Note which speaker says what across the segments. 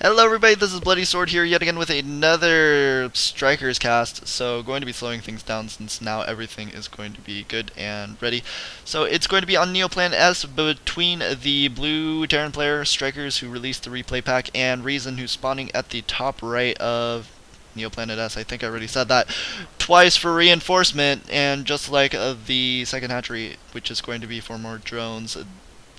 Speaker 1: Hello everybody, this is Bloody Sword here yet again with another Strykerz cast. So going to be slowing things down since now everything is going to be good and ready. So it's going to be on Neoplan S between the blue Terran player Strykerz, who released the replay pack, and ReasoN, who's spawning at the top right of Neoplanet S. I think I already said that twice for reinforcement, and just like the second hatchery, which is going to be for more drones,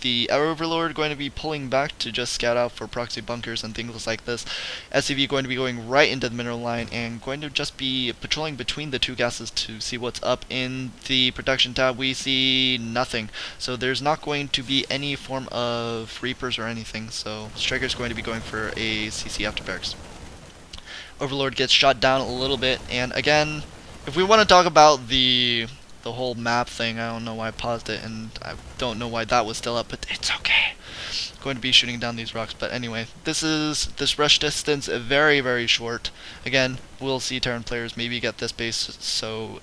Speaker 1: the Overlord going to be pulling back to just scout out for proxy bunkers and things like this. SCV going to be going right into the mineral line and going to just be patrolling between the two gases to see what's up. In the production tab we see nothing, so there's not going to be any form of Reapers or anything, so Stryker's going to be going for a CC after barracks. Overlord gets shot down a little bit, and again, if we want to talk about the whole map thing, I don't know why I paused it, and I don't know why that was still up, but it's okay. Going to be shooting down these rocks, but anyway, this rush distance very short. Again, we'll see Terran players maybe get this base, so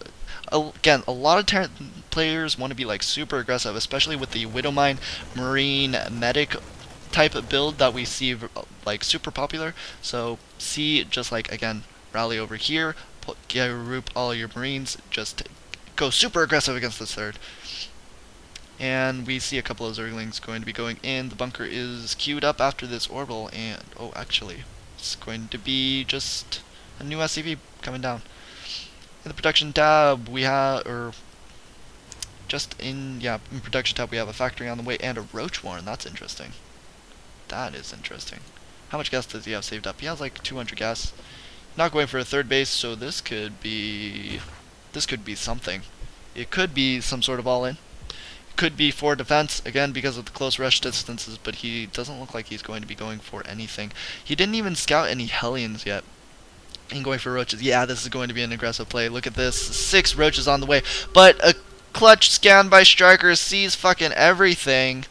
Speaker 1: again, a lot of Terran players want to be like super aggressive, especially with the Widowmine Marine Medic type of build that we see like super popular. So see, just like again, rally over here, group all your Marines, just go super aggressive against this third. And we see a couple of Zerglings going to be going in. The bunker is queued up after this orbital, and oh, actually, it's going to be just a new SCV coming down. In the production tab, we have, in production tab we have a factory on the way and a roach warren. That's interesting. That is interesting. How much gas does he have saved up? He has like 200 gas. Not going for a third base, so this could be something. It could be some sort of all-in. It could be for defense, again, because of the close rush distances, but he doesn't look like he's going to be going for anything. He didn't even scout any Hellions yet. And going for roaches. Yeah, this is going to be an aggressive play. Look at this. 6 roaches on the way. But a clutch scan by Strykerz sees fucking everything.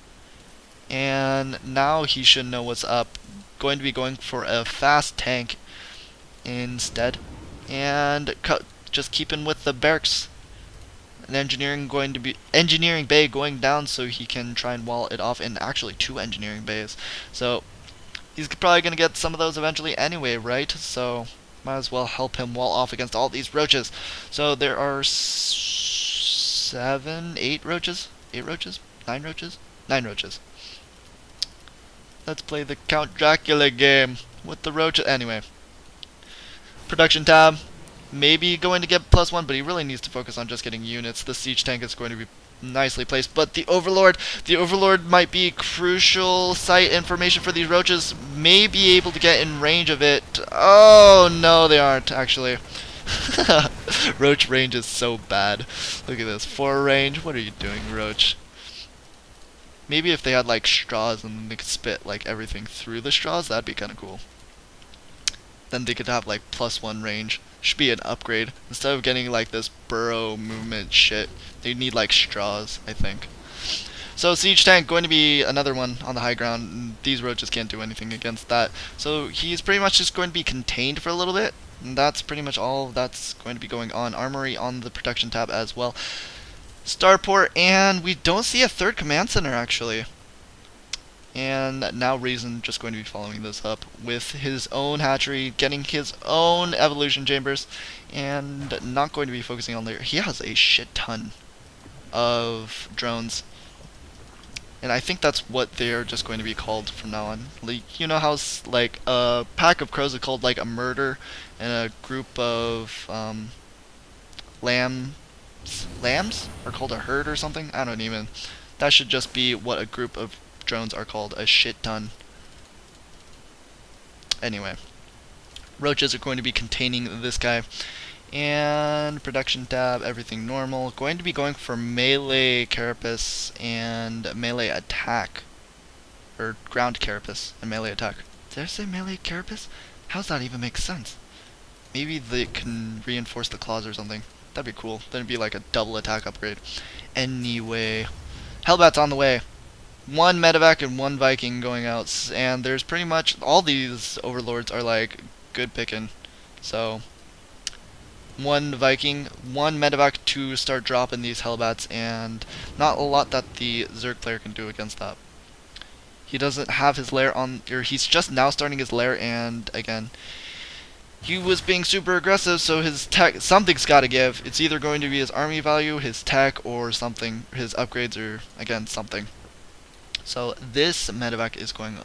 Speaker 1: And now he should know what's up. Going to be going for a fast tank instead. And just keeping with the barracks. An engineering bay going down so he can try and wall it off, and actually 2 engineering bays. So he's probably going to get some of those eventually anyway, right? So might as well help him wall off against all these roaches. So there are 8 roaches? 8 roaches? 9 roaches? 9 roaches. Let's play the Count Dracula game with the roaches. Anyway. Production tab. Maybe going to get +1, but he really needs to focus on just getting units. The siege tank is going to be nicely placed, but the Overlord might be crucial site information for these roaches. May be able to get in range of it. Oh no, they aren't actually. Roach range is so bad. Look at this, 4 range. What are you doing, Roach? Maybe if they had like straws and they could spit like everything through the straws, that'd be kind of cool. Then they could have like +1 range. Should be an upgrade. Instead of getting like this burrow movement shit, they need like straws, I think. So siege tank going to be another one on the high ground. These roaches can't do anything against that. So he's pretty much just going to be contained for a little bit. And that's pretty much all that's going to be going on. Armory on the production tab as well. Starport, and we don't see a third command center actually. And now ReasoN just going to be following this up with his own hatchery, getting his own evolution chambers, and not going to be focusing on there. He has a shit ton of drones, and I think that's what they're just going to be called from now on. Like, you know how like a pack of crows is called like a murder, and a group of lambs are called a herd or something? I don't even. That should just be what a group of drones are called, a shit ton. Anyway, roaches are going to be containing this guy, and production tab, everything normal. Going to be going for melee carapace and melee attack, or ground carapace and melee attack. Did I say melee carapace? How does that even make sense? Maybe they can reinforce the claws or something. That'd be cool. Then it'd be like a double attack upgrade. Anyway, Hellbat's on the way. 1 medevac and 1 Viking going out, and there's pretty much all these overlords are like good picking. So 1 Viking, 1 medevac to start dropping these Hellbats, and not a lot that the Zerg player can do against that. He doesn't have his lair on, or he's just now starting his lair, and again, he was being super aggressive, so his tech, something's got to give. It's either going to be his army value, his tech, or something, his upgrades, or again, something. So this medevac is going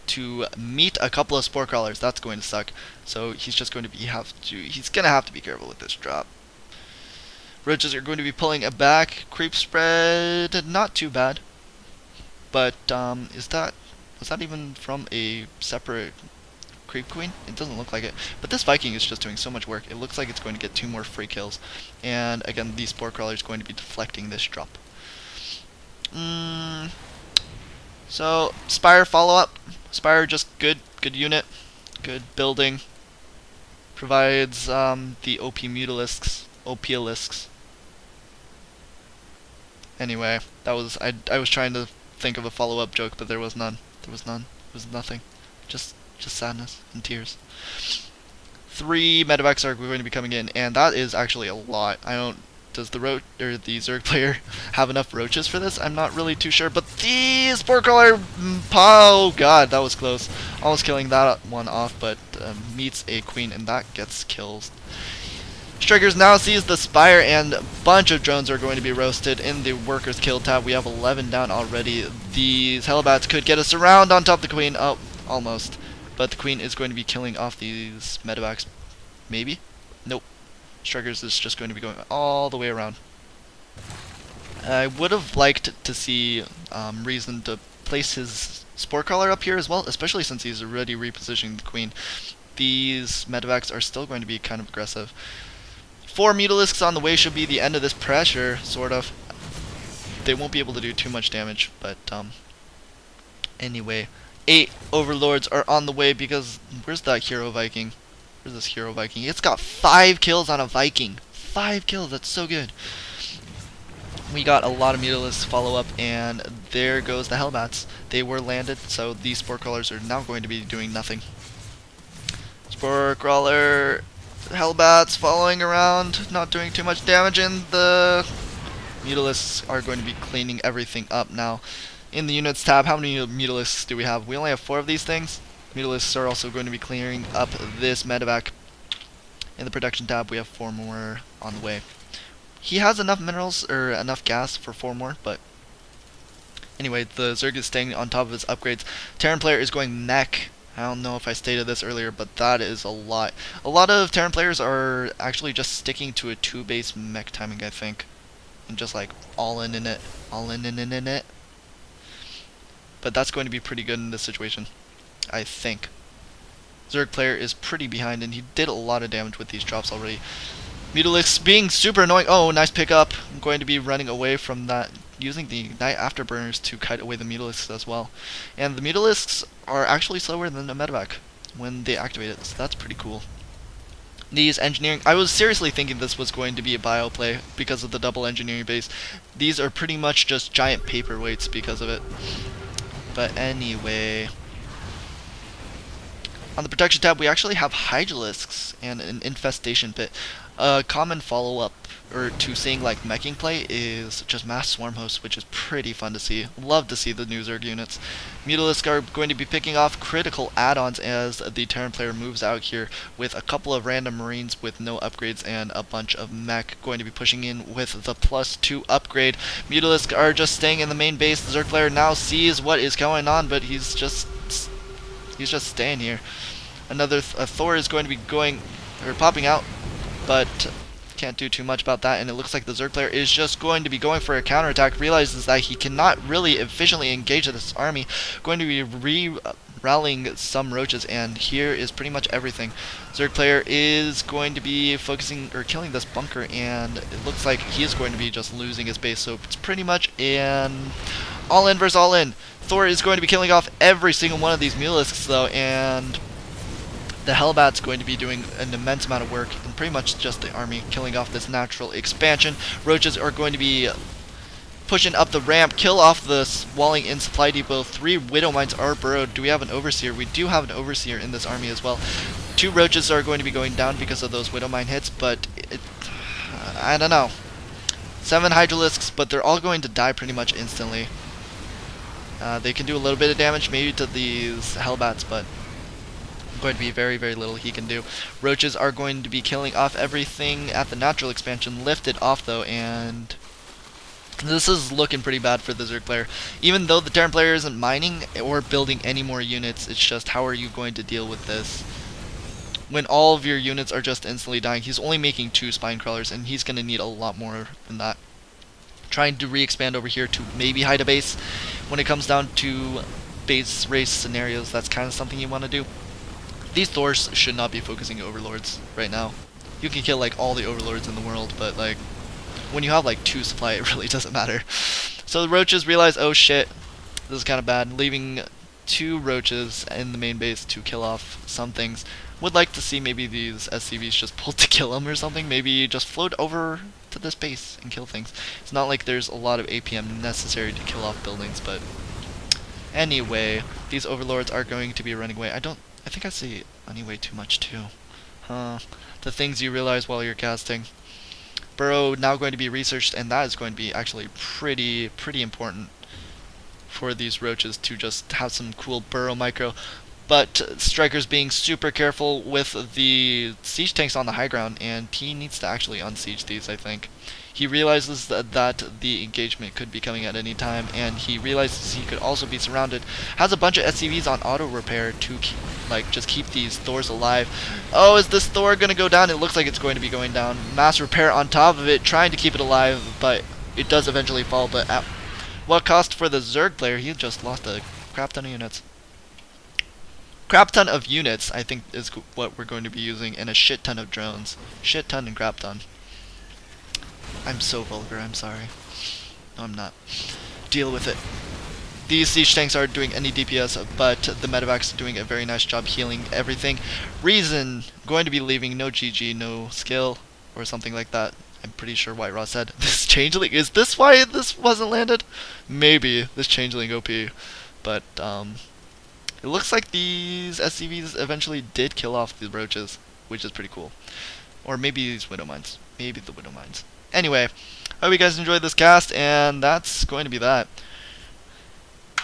Speaker 1: to meet a couple of spore crawlers. That's going to suck. So he's just going to he's going to have to be careful with this drop. Roaches are going to be pulling it back. Creep spread, not too bad. But was that even from a separate creep queen? It doesn't look like it. But this Viking is just doing so much work. It looks like it's going to get 2 more free kills. And again, the spore crawler is going to be deflecting this drop. So Spire follow up. Spire just good unit, good building. Provides the OP Mutalisks. Anyway, that was I was trying to think of a follow-up joke, but there was none. There was nothing. Just sadness and tears. 3 medevacs are going to be coming in, and that is actually a lot. Does the Zerg player have enough roaches for this? I'm not really too sure, but the spore crawler, oh god, that was close. Almost killing that one off, but meets a queen, and that gets killed. Strykerz now sees the Spire, and a bunch of drones are going to be roasted in the workers kill tab. We have 11 down already. These Hellbats could get us around on top of the queen. Oh, almost. But the queen is going to be killing off these medevacs. Maybe? Nope. Strykerz is just going to be going all the way around. I would have liked to see ReasoN to place his spore crawler up here as well, especially since he's already repositioning the queen. These medevacs are still going to be kind of aggressive. 4 Mutalisks on the way should be the end of this pressure, sort of. They won't be able to do too much damage, but anyway. 8 Overlords are on the way because where's that hero Viking? Where's this hero Viking? It's got 5 kills on a Viking. 5 kills, that's so good. We got a lot of Mutalisks follow up, and there goes the Hellbats. They were landed, so these spore crawlers are now going to be doing nothing. Spore crawler, Hellbats following around, not doing too much damage, and the Mutalisks are going to be cleaning everything up now. In the units tab, how many Mutalisks do we have? We only have 4 of these things. Mutalisks are also going to be clearing up this medevac. In the production tab, we have 4 more on the way. He has enough minerals, or enough gas for 4 more, but anyway, the Zerg is staying on top of his upgrades. Terran player is going mech. I don't know if I stated this earlier, but that is a lot. A lot of Terran players are actually just sticking to a 2-base mech timing, I think. And just like all in it. But that's going to be pretty good in this situation, I think. Zerg player is pretty behind, and he did a lot of damage with these drops already. Mutalisks being super annoying. Oh, nice pickup. I'm going to be running away from that, using the Ignite Afterburners to kite away the Mutalisks as well. And the Mutalisks are actually slower than the medevac when they activate it, so that's pretty cool. These engineering, I was seriously thinking this was going to be a bio play because of the double engineering base. These are pretty much just giant paperweights because of it. But anyway, on the protection tab, we actually have Hydralisks and an infestation pit. A common follow-up to seeing like meching play is just mass swarm hosts, which is pretty fun to see. Love to see the new Zerg units. Mutalisks are going to be picking off critical add-ons as the Terran player moves out here with a couple of random Marines with no upgrades and a bunch of mech going to be pushing in with the +2 upgrade. Mutalisks are just staying in the main base. The Zerg player now sees what is going on, but he's just staying here. Another Thor is going to be popping out, but can't do too much about that, and it looks like the Zerg player is just going to be going for a counterattack, realizes that he cannot really efficiently engage this army, going to be rallying some roaches, and here is pretty much everything. Zerg player is going to be focusing or killing this bunker, and it looks like he is going to be just losing his base, so it's pretty much an all in versus all in. Thor is going to be killing off every single one of these Mutalisks though, and the Hellbat's going to be doing an immense amount of work, and pretty much just the army killing off this natural expansion. Roaches are going to be pushing up the ramp, kill off the walling in supply depot. 3 Widow Mines are burrowed. Do we have an Overseer? We do have an Overseer in this army as well. 2 Roaches are going to be going down because of those Widow Mine hits, but I don't know. 7 Hydralisks, but they're all going to die pretty much instantly. They can do a little bit of damage maybe to these Hellbats, but going to be very, very little he can do. Roaches are going to be killing off everything at the natural expansion. Lifted off though, and this is looking pretty bad for the Zerg player. Even though the Terran player isn't mining or building any more units, it's just how are you going to deal with this when all of your units are just instantly dying. He's only making 2 spine crawlers, and he's going to need a lot more than that. Trying to re-expand over here to maybe hide a base. When it comes down to base race scenarios, that's kind of something you want to do. These Thors should not be focusing overlords right now. You can kill like all the overlords in the world, but like when you have like 2 supply, it really doesn't matter. So the roaches realize, oh shit, this is kind of bad, leaving 2 roaches in the main base to kill off some things. Would like to see maybe these SCVs just pulled to kill them or something. Maybe just float over to this base and kill things. It's not like there's a lot of APM necessary to kill off buildings, but anyway, these overlords are going to be running away. I think I say anyway too much too. The things you realize while you're casting. Burrow now going to be researched, and that is going to be actually pretty important for these roaches to just have some cool burrow micro. But Strykerz being super careful with the siege tanks on the high ground, and he needs to actually unsiege these, I think. He realizes that the engagement could be coming at any time, and he realizes he could also be surrounded. Has a bunch of SCVs on auto repair to just keep these Thors alive. Oh, is this Thor going to go down? It looks like it's going to be going down. Mass repair on top of it, trying to keep it alive, but it does eventually fall. But at what cost for the Zerg player? He just lost a crap ton of units. Crap ton of units, I think, is what we're going to be using, and a shit ton of drones. Shit ton and crap ton. I'm so vulgar, I'm sorry. No, I'm not. Deal with it. These siege tanks aren't doing any DPS, but the medevac's doing a very nice job healing everything. ReasoN going to be leaving, no GG, no skill, or something like that. I'm pretty sure White Raw said. This changeling, is this why this wasn't landed? Maybe, this changeling OP. But, it looks like these SCVs eventually did kill off the roaches, which is pretty cool. Or maybe these Widow Mines. Maybe the Widow Mines. Anyway, I hope you guys enjoyed this cast, and that's going to be that.